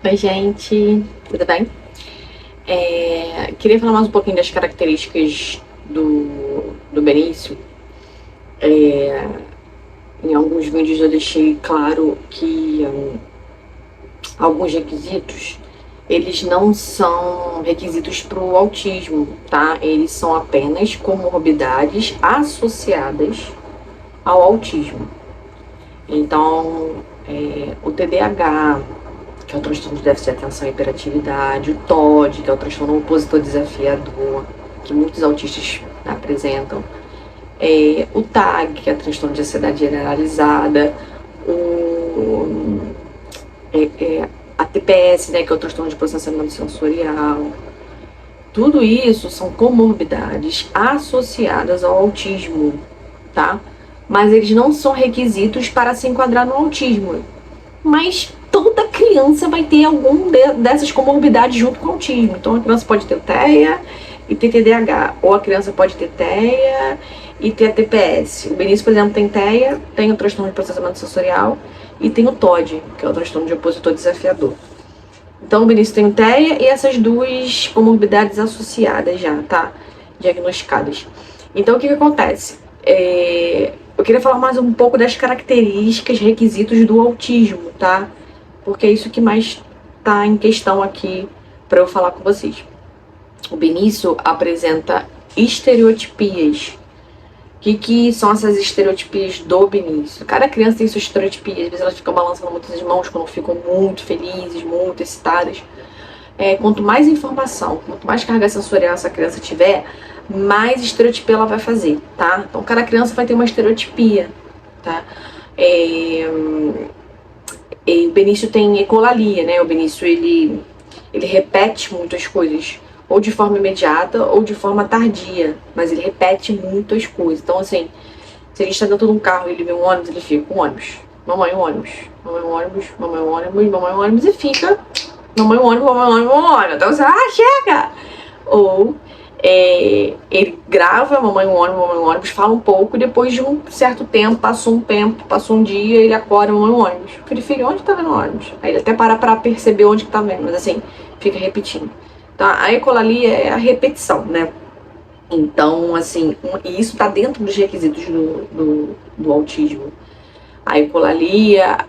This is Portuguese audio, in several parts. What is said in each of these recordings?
Oi, gente, tudo bem? Queria falar mais um pouquinho das características do Benício. Em alguns vídeos eu deixei claro que alguns requisitos, eles não são requisitos para o autismo, tá? Eles são apenas comorbidades associadas ao autismo. Então, o TDAH, que é o transtorno de déficit de atenção e hiperatividade, o TOD, que é o transtorno opositor desafiador, que muitos autistas apresentam, o TAG, que é o transtorno de ansiedade generalizada, a TPS, né, que é o transtorno de processamento sensorial. Tudo isso são comorbidades associadas ao autismo, tá? Mas eles não são requisitos para se enquadrar no autismo. Mas toda criança vai ter algum dessas comorbidades junto com o autismo. Então a criança pode ter TEA e ter TDAH, ou a criança pode ter TEA e ter a TPS. O Benício, por exemplo, tem TEA, tem o transtorno de processamento sensorial e tem o TOD, que é o transtorno de opositor desafiador. Então o Benício tem o TEA e essas duas comorbidades associadas já, tá? Diagnosticadas. Então o que acontece? Eu queria falar mais um pouco das características, requisitos do autismo, tá? Porque é isso que mais tá em questão aqui para eu falar com vocês. O Benício apresenta estereotipias. O que são essas estereotipias do Benício? Cada criança tem suas estereotipias. Às vezes elas ficam balançando muito as mãos quando ficam muito felizes, muito excitadas. Quanto mais informação, quanto mais carga sensorial essa criança tiver, mais estereotipia ela vai fazer, tá? Então cada criança vai ter uma estereotipia, tá? O Benício tem ecolalia, né? O Benício, ele repete muitas coisas, ou de forma imediata ou de forma tardia, mas ele repete muitas coisas. Então, assim, se a gente tá dentro de um carro e ele vê um ônibus, ele fica, um ônibus, mamãe, um ônibus, mamãe, um ônibus, mamãe, um ônibus, mamãe, um ônibus, e fica mamãe, um ônibus, mamãe, um ônibus, mamãe, um ônibus. Então você, chega! Ou ele grava mamãe, um ônibus, mamãe, um ônibus, fala um pouco, e depois de um certo tempo, passou um dia, ele acorda, mamãe, um ônibus. Filho, onde tá vendo o ônibus? Aí ele até para pra perceber onde que tá vendo, mas assim, fica repetindo. Tá? A ecolalia é a repetição, né? Então, assim, e isso tá dentro dos requisitos do autismo. A ecolalia,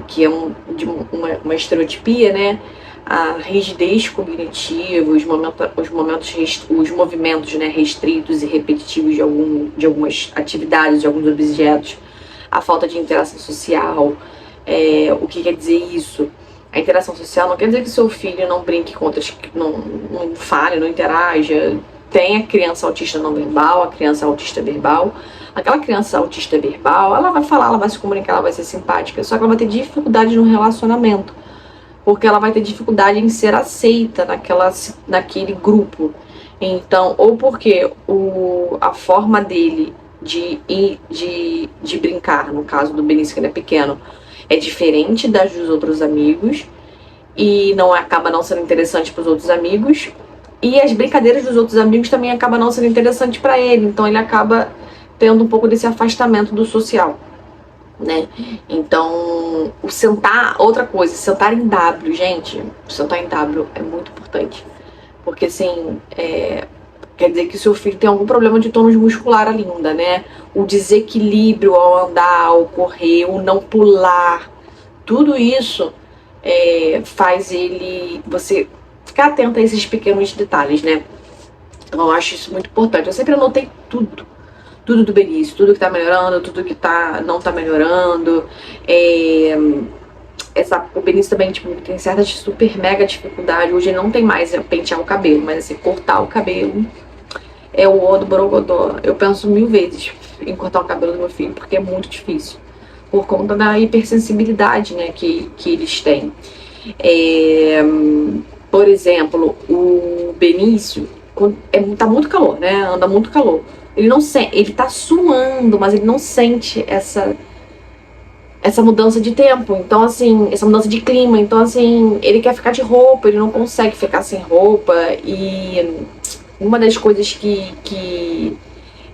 que é uma estereotipia, né? A rigidez cognitiva, os movimentos, né, restritos e repetitivos de algumas atividades, de alguns objetos, a falta de interação social. O que quer dizer isso? A interação social não quer dizer que seu filho não brinque com outras, não fale, não interaja. Tem a criança autista não verbal, a criança autista verbal. Aquela criança autista verbal, ela vai falar, ela vai se comunicar, ela vai ser simpática, só que ela vai ter dificuldade no relacionamento, porque ela vai ter dificuldade em ser aceita naquele grupo. Então, ou porque a forma dele de brincar, no caso do Benício, que ele é pequeno, é diferente das dos outros amigos e acaba não sendo interessante para os outros amigos, e as brincadeiras dos outros amigos também acabam não sendo interessantes para ele, então ele acaba tendo um pouco desse afastamento do social, né? Então, outra coisa, sentar em W, gente, sentar em W é muito importante, porque assim, quer dizer que o seu filho tem algum problema de tônus muscular ainda, né? O desequilíbrio ao andar, ao correr, o não pular, tudo isso faz você ficar atento a esses pequenos detalhes, né? Então eu acho isso muito importante. Eu sempre anotei tudo do Benício, tudo que tá melhorando, tudo que não tá melhorando. O Benício também, tipo, tem certa super mega dificuldade. Hoje ele não tem mais pentear o cabelo, mas assim, cortar o cabelo é o ó do borogodó. Eu penso 1000 vezes em cortar o cabelo do meu filho, porque é muito difícil, por conta da hipersensibilidade, né, que eles têm. Por exemplo, o Benício, tá muito calor, né, anda muito calor. Ele tá suando, mas ele não sente essa mudança de tempo, então assim, essa mudança de clima, então assim, ele quer ficar de roupa, ele não consegue ficar sem roupa. E uma das coisas que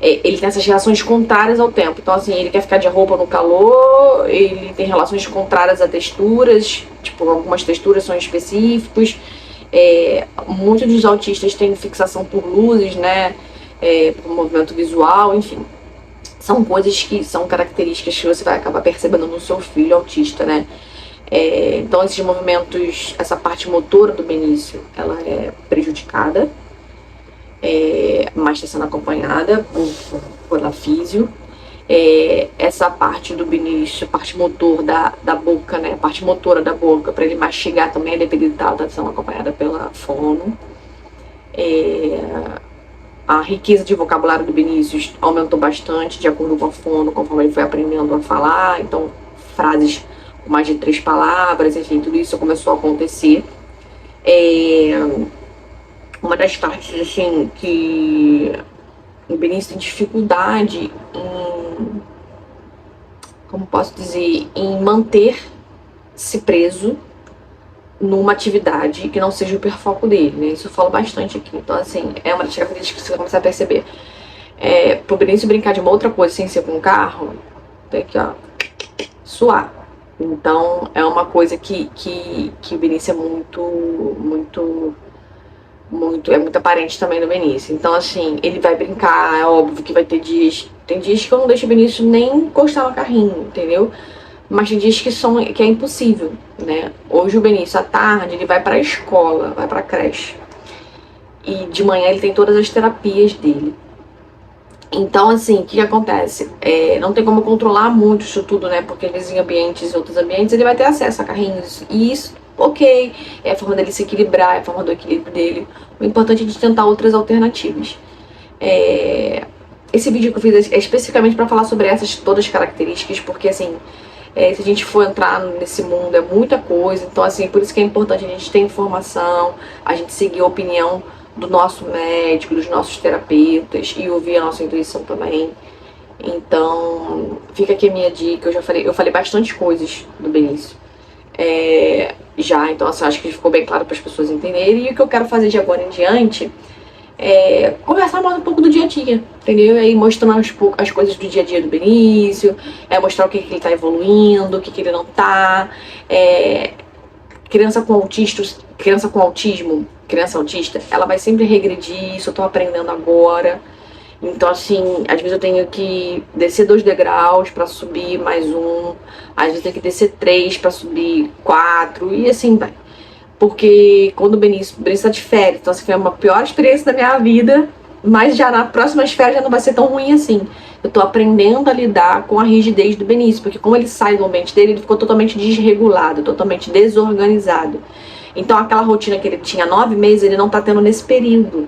ele tem essas reações contrárias ao tempo. Então, assim, ele quer ficar de roupa no calor, ele tem relações contrárias a texturas, tipo, algumas texturas são específicos. Muitos dos autistas têm fixação por luzes, né? Por movimento visual, enfim. São coisas que são características que você vai acabar percebendo no seu filho autista, né? Então, esses movimentos, essa parte motora do Benício, ela é prejudicada, mas está sendo acompanhada pela físio. Essa parte do Benício, a parte motor da boca, né? A parte motora da boca, para ele mastigar também, é debilitada, está sendo acompanhada pela fono. A riqueza de vocabulário do Benício aumentou bastante de acordo com a fono, conforme ele foi aprendendo a falar. Então, frases com mais de 3 palavras, enfim, tudo isso começou a acontecer. Uma das partes, assim, que o Benício tem dificuldade em, como posso dizer, em manter-se preso numa atividade que não seja o hiperfoco dele, né? Isso eu falo bastante aqui. Então, assim, é uma das características que você vai começar a perceber. Pro Benício brincar de uma outra coisa sem ser com o carro, tem que, ó, suar. Então, é uma coisa que o Benício é muito aparente também no Benício. Então, assim, ele vai brincar, é óbvio que vai ter dias... Tem dias que eu não deixo o Benício nem encostar no carrinho, entendeu? Mas tem dias que é impossível, né? Hoje o Benício, à tarde, ele vai pra escola, vai pra creche. E de manhã ele tem todas as terapias dele. Então, assim, o que acontece? Não tem como controlar muito isso tudo, né? Porque às vezes em ambientes, outros ambientes, ele vai ter acesso a carrinhos. E isso, ok, é a forma dele se equilibrar, é a forma do equilíbrio dele. O importante é de tentar outras alternativas. Esse vídeo que eu fiz é especificamente para falar sobre essas todas as características, porque, assim, se a gente for entrar nesse mundo, é muita coisa. Então, assim, por isso que é importante a gente ter informação, a gente seguir a opinião do nosso médico, dos nossos terapeutas e ouvir a nossa intuição também. Então, fica aqui a minha dica. Eu falei bastante coisas do Benício. Então, assim, acho que ficou bem claro para as pessoas entenderem. E o que eu quero fazer de agora em diante é conversar mais um pouco do dia a dia, entendeu? E aí mostrando as coisas do dia a dia do Benício, mostrar o que ele tá evoluindo, o que ele não tá. Criança autista, ela vai sempre regredir, isso eu tô aprendendo agora. Então, assim, às vezes eu tenho que descer 2 degraus pra subir mais um, às vezes eu tenho que descer 3 pra subir 4, e assim vai. Porque quando o Benício tá de férias, então assim, foi uma pior experiência da minha vida, mas já na próxima férias já não vai ser tão ruim assim. Eu tô aprendendo a lidar com a rigidez do Benício, porque como ele sai do ambiente dele, ele ficou totalmente desregulado, totalmente desorganizado. Então aquela rotina que ele tinha 9 meses, ele não tá tendo nesse período.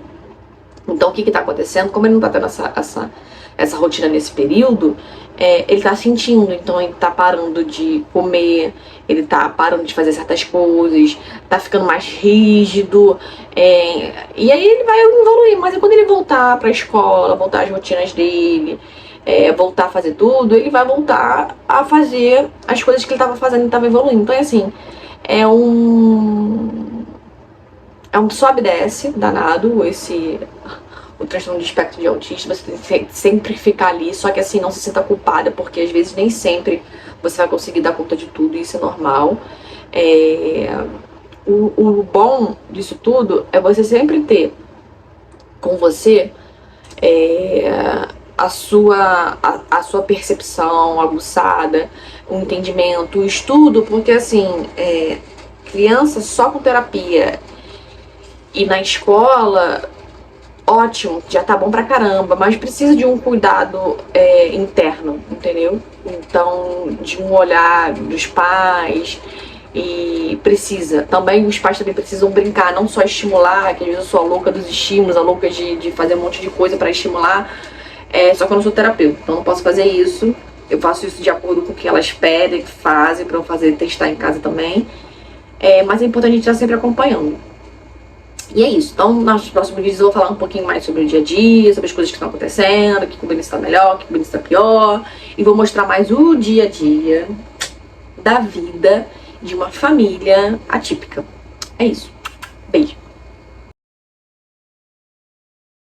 Então o que tá acontecendo? Como ele não tá tendo essa rotina nesse período, ele tá sentindo. Então ele tá parando de comer, ele tá parando de fazer certas coisas, tá ficando mais rígido, e aí ele vai evoluir. Mas quando ele voltar pra escola, voltar às rotinas dele, voltar a fazer tudo, ele vai voltar a fazer as coisas que ele tava fazendo e tava evoluindo. Então assim, é um sobe e desce danado o transtorno de espectro de autista. Você tem que sempre ficar ali, só que assim, não se sinta culpada, porque às vezes nem sempre você vai conseguir dar conta de tudo, e isso é normal. O bom disso tudo é você sempre ter com você a sua percepção aguçada, o entendimento, o estudo, porque assim, criança só com terapia e na escola, ótimo, já tá bom pra caramba, mas precisa de um cuidado interno, entendeu? Então, de um olhar dos pais, e os pais também precisam brincar, não só estimular, que às vezes eu sou a louca dos estímulos, a louca de fazer um monte de coisa pra estimular, só que eu não sou terapeuta, então não posso fazer isso. Eu faço isso de acordo com o que elas pedem, fazem, pra eu testar em casa também. Mas é importante a gente estar sempre acompanhando. E é isso. Então, nos próximos vídeos eu vou falar um pouquinho mais sobre o dia a dia, sobre as coisas que estão acontecendo, o que o Benício tá melhor, o que o Benício tá pior. E vou mostrar mais o dia a dia da vida de uma família atípica. É isso. Beijo.